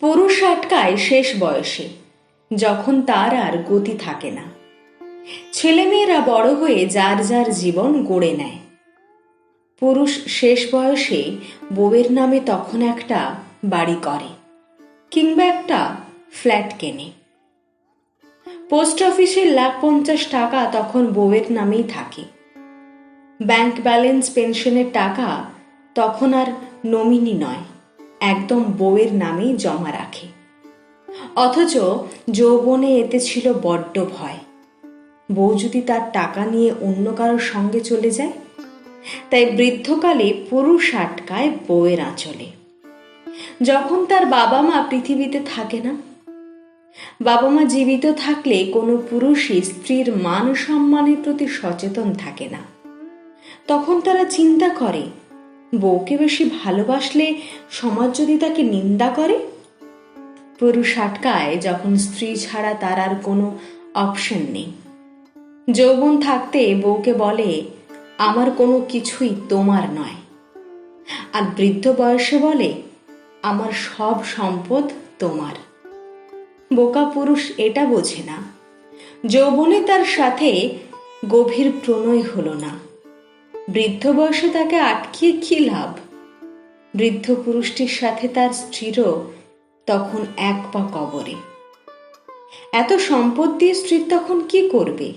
পুরুষ আটকায় শেষ বয়সে, যখন তার আর গতি থাকে না। ছেলেমেয়েরা বড় হয়ে যার যার জীবন গড়ে নেয়। পুরুষ শেষ বয়সে বউয়ের নামে তখন একটা বাড়ি করে কিংবা একটা ফ্ল্যাট কেনে। পোস্ট অফিসের 1,50,000 তখন বউয়ের নামেই থাকে। ব্যাংক ব্যালেন্স পেনশনের টাকা তখন আর নমিনি নয়, একদম বউয়ের নামেই জমা রাখে। অথচ যৌবনে এতে ছিল বড্ড ভয়, বউ যদি তার টাকা নিয়ে অন্য কারোর সঙ্গে চলে যায়। তাই বৃদ্ধকালে পুরুষ আটকায় বউয়ের আঁচলে। যখন তার বাবা মা পৃথিবীতে থাকে না, বাবা মা জীবিত থাকলে কোনো পুরুষই স্ত্রীর মান সম্মানের প্রতি সচেতন থাকে না। তখন তারা চিন্তা করে, বউকে বেশি ভালোবাসলে সমাজ যদি তাকে নিন্দা করে। পুরুষ আটকায় যখন স্ত্রী ছাড়া তার আর কোনো অপশন নেই। যৌবন থাকতে বউকে বলে, আমার কোনো কিছুই তোমার নয়। আর বৃদ্ধ বয়সে বলে, আমার সব সম্পদ তোমার। বোকা পুরুষ এটা বোঝে না, যৌবনে তার সাথে গভীর প্রণয় হলো না, বৃদ্ধ বয়সে তাকে আটকিয়ে কি লাভ। বৃদ্ধ পুরুষটির সাথে তার স্ত্রীরও তখন এক পা কবরে। এত সম্পদ দিয়ে স্ত্রী তখন কি করবে,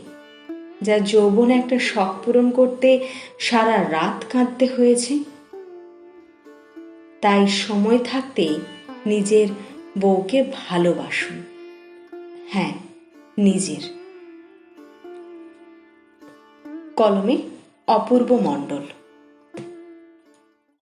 যা যৌবনে একটা শখ পূরণ করতে সারা রাত কাঁদতে হয়েছে। তাই সময় থাকতে নিজের বউকে ভালোবাসুন। হ্যাঁ, নিজের। কলমে অপূর্ব মণ্ডল।